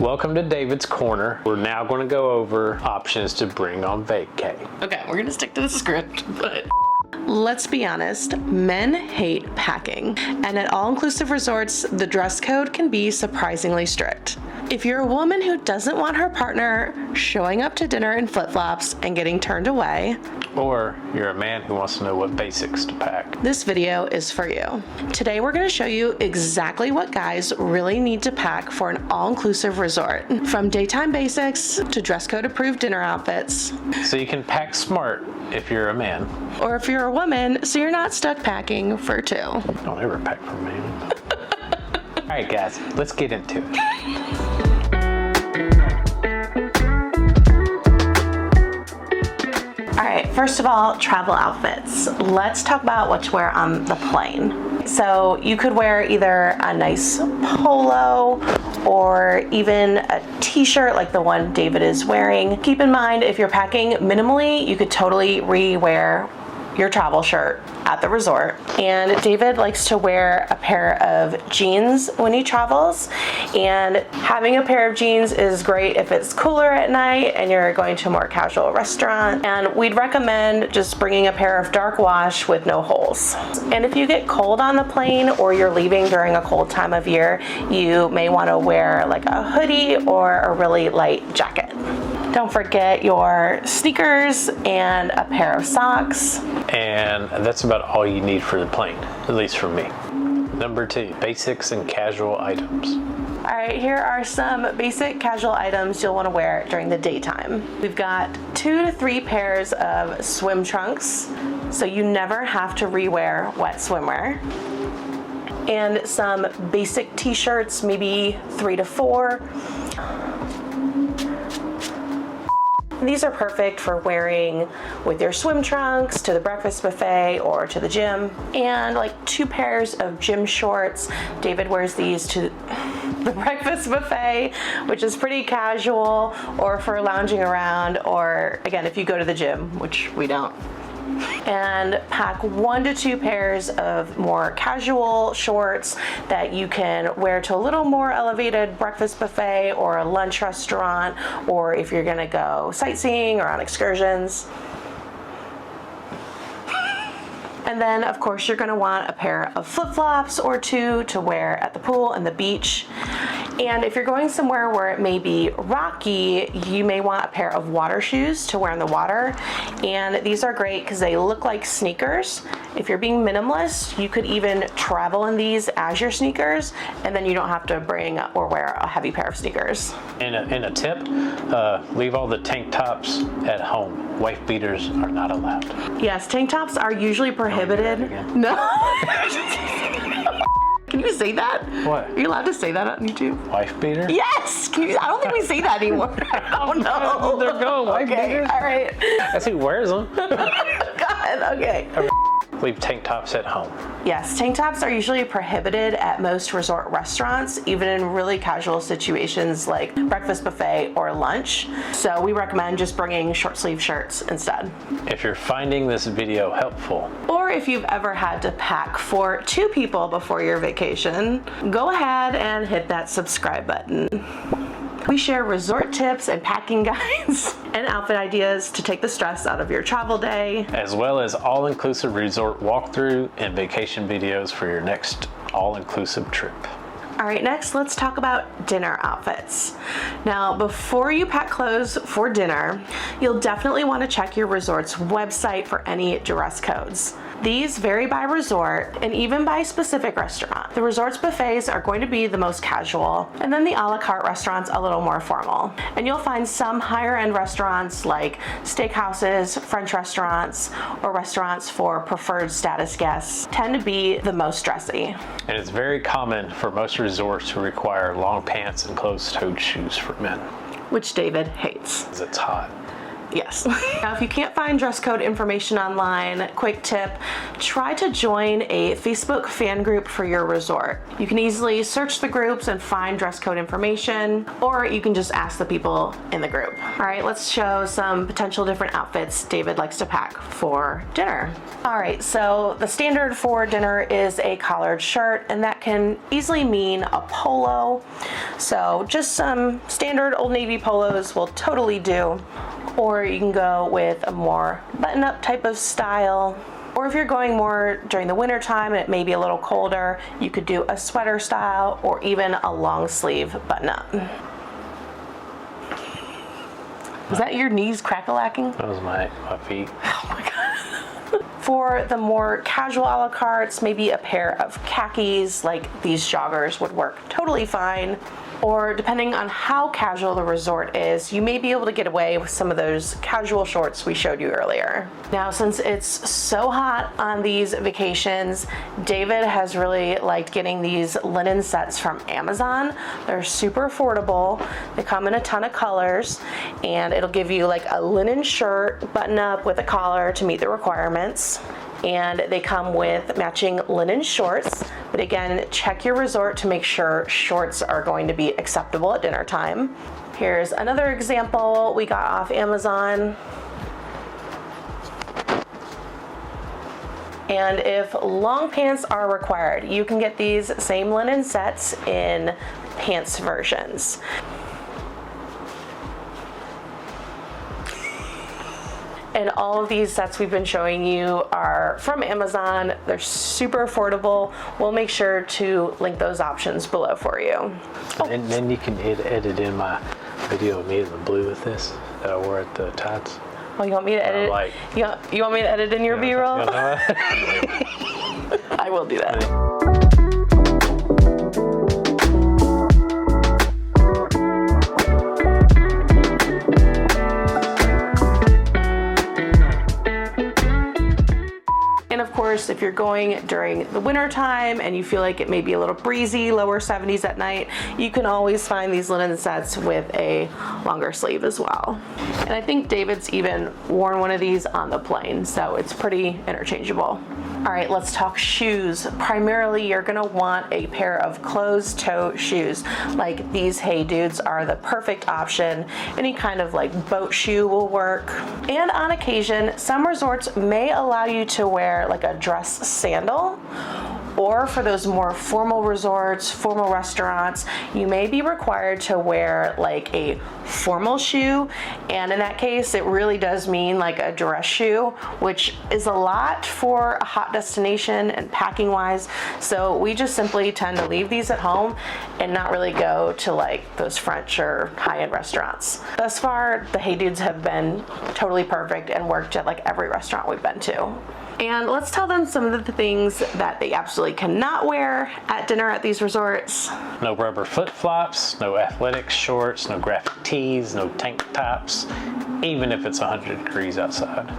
Welcome to David's Corner. We're now going to go over options to bring on vacay. Okay, we're gonna stick to the script, but let's be honest, men hate packing. And at all-inclusive resorts, the dress code can be surprisingly strict. If you're a woman who doesn't want her partner showing up to dinner in flip-flops and getting turned away, Or you're a man who wants to know what basics to pack, this video is for you. Today we're going to show you exactly what guys really need to pack for an all-inclusive resort. From daytime basics to dress code approved dinner outfits. so you can pack smart if you're a man. Or if you're a woman, so you're not stuck packing for two. Don't ever pack for me. All right, guys, let's get into it. All right, first of all, travel outfits. Let's talk about what to wear on the plane. So you could wear either a nice polo or even a t-shirt like the one David is wearing. Keep in mind, if you're packing minimally, you could totally re-wear your travel shirt at the resort. And David likes to wear a pair of jeans when he travels. And having a pair of jeans is great if it's cooler at night and you're going to a more casual restaurant. And we'd recommend just bringing a pair of dark wash with no holes. And if you get cold on the plane or you're leaving during a cold time of year, you may want to wear like a hoodie or a really light jacket. Don't forget your sneakers and a pair of socks. And that's about all you need for the plane, at least for me. Number 2, basics and casual items. All right, here are some basic casual items you'll want to wear during the daytime. We've got 2 to 3 pairs of swim trunks, so you never have to rewear wet swimwear. And some basic t-shirts, maybe 3 to 4. These are perfect for wearing with your swim trunks to the breakfast buffet or to the gym. And like 2 pairs of gym shorts. David wears these to the breakfast buffet, which is pretty casual, or for lounging around, or again, if you go to the gym, which we don't. And pack 1 to 2 pairs of more casual shorts that you can wear to a little more elevated breakfast buffet or a lunch restaurant, or if you're gonna go sightseeing or on excursions. And then, of course, you're gonna want a pair of flip-flops or 2 to wear at the pool and the beach. And if you're going somewhere where it may be rocky, you may want a pair of water shoes to wear in the water. And these are great because they look like sneakers. If you're being minimalist, you could even travel in these as your sneakers, and then you don't have to bring or wear a heavy pair of sneakers. And a tip, leave all the tank tops at home. Wife beaters are not allowed. Yes, tank tops are usually prohibited. No. Can you say that? What? Are you allowed to say that on YouTube? Wife beater? Yes! I don't think we say that anymore. Oh no. There go, wife beaters. All right. That's who wears them. God, okay. Leave tank tops at home. Yes, tank tops are usually prohibited at most resort restaurants, even in really casual situations like breakfast buffet or lunch. So we recommend just bringing short sleeve shirts instead. If you're finding this video helpful, Or if you've ever had to pack for 2 people before your vacation, go ahead and hit that subscribe button. We share resort tips and packing guides and outfit ideas to take the stress out of your travel day. as well as all-inclusive resort walkthrough and vacation videos for your next all-inclusive trip. All right, next let's talk about dinner outfits. Now, before you pack clothes for dinner, you'll definitely want to check your resort's website for any dress codes. These vary by resort and even by specific restaurant. The resort's buffets are going to be the most casual, and then the a la carte restaurants a little more formal. And you'll find some higher end restaurants like steakhouses, French restaurants, or restaurants for preferred status guests tend to be the most dressy. And it's very common for most resorts to require long pants and closed-toed shoes for men. Which David hates. Because it's hot. Yes. Now, if you can't find dress code information online, quick tip, try to join a Facebook fan group for your resort. You can easily search the groups and find dress code information, or you can just ask the people in the group. All right, let's show some potential different outfits David likes to pack for dinner. All right, so the standard for dinner is a collared shirt, and that can easily mean a polo. So just some standard Old Navy polos will totally do. Or you can go with a more button-up type of style. Or if you're going more during the winter time and it may be a little colder, you could do a sweater style or even a long sleeve button-up. Is that your knees crack-a-lacking? That was my feet. Oh my God. For the more casual a la cartes, maybe a pair of khakis like these joggers would work totally fine. Or depending on how casual the resort is, you may be able to get away with some of those casual shorts we showed you earlier. Now, since it's so hot on these vacations, David has really liked getting these linen sets from Amazon. They're super affordable. They come in a ton of colors, and it'll give you like a linen shirt, button up with a collar to meet the requirements. And they come with matching linen shorts. But again, check your resort to make sure shorts are going to be acceptable at dinner time. Here's another example we got off Amazon. And if long pants are required, you can get these same linen sets in pants versions. And all of these sets we've been showing you are from Amazon. They're super affordable. We'll make sure to link those options below for you. And then you can edit in my video of me in the blue with this that I wore at the Tots. Oh, you want me to edit? Like, you want me to edit in your B-roll? I will do that. And of course, if you're going during the winter time and you feel like it may be a little breezy, lower 70s at night, you can always find these linen sets with a longer sleeve as well. And I think David's even worn one of these on the plane, so it's pretty interchangeable. All right, let's talk shoes. Primarily, you're gonna want a pair of closed-toe shoes. Like these Hey Dudes are the perfect option. Any kind of like boat shoe will work. And on occasion, some resorts may allow you to wear like a dress sandal. Or for those more formal resorts, formal restaurants, you may be required to wear like a formal shoe. And in that case, it really does mean like a dress shoe, which is a lot for a hot destination and packing wise. So we just simply tend to leave these at home and not really go to like those French or high-end restaurants. Thus far, the Hey Dudes have been totally perfect and worked at like every restaurant we've been to. And let's tell them some of the things that they absolutely cannot wear at dinner at these resorts. No rubber flip-flops, no athletic shorts, no graphic tees, no tank tops, even if it's 100 degrees outside.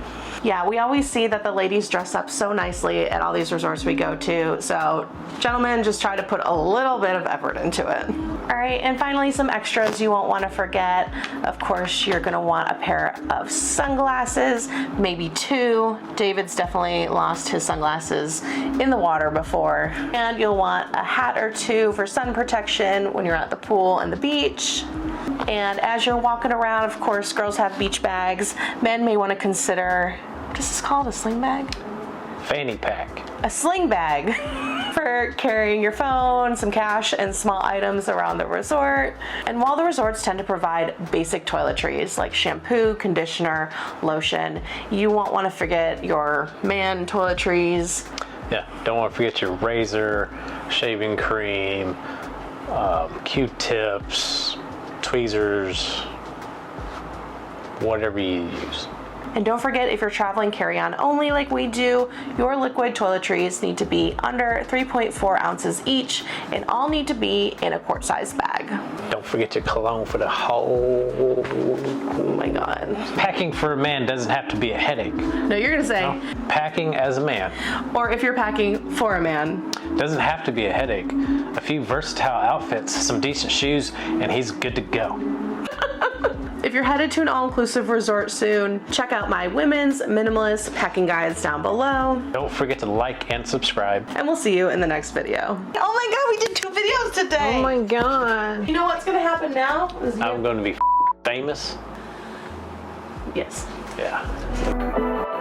Yeah, we always see that the ladies dress up so nicely at all these resorts we go to. So gentlemen, just try to put a little bit of effort into it. All right, and finally, some extras you won't want to forget. Of course, you're gonna want a pair of sunglasses, maybe two. David's definitely lost his sunglasses in the water before. And you'll want a hat or two for sun protection when you're at the pool and the beach. And as you're walking around, of course, girls have beach bags. Men may want to consider, what is this called, a sling bag? Fanny pack. A sling bag for carrying your phone, some cash, and small items around the resort. And while the resorts tend to provide basic toiletries like shampoo, conditioner, lotion, you won't want to forget your man toiletries. Yeah, don't want to forget your razor, shaving cream, Q-tips, tweezers, whatever you use. And don't forget, if you're traveling carry-on only like we do, your liquid toiletries need to be under 3.4 ounces each and all need to be in a quart-sized bag. Don't forget your cologne for the whole... Oh my God. Packing for a man doesn't have to be a headache. No, you're gonna say. No, packing as a man. Or if you're packing for a man. Doesn't have to be a headache. A few versatile outfits, some decent shoes, and he's good to go. If you're headed to an all-inclusive resort soon, check out my women's minimalist packing guides down below. Don't forget to like and subscribe. And we'll see you in the next video. Oh my god, we did 2 videos today! Oh my god. You know what's gonna happen now? I'm going to be famous. Yes. Yeah.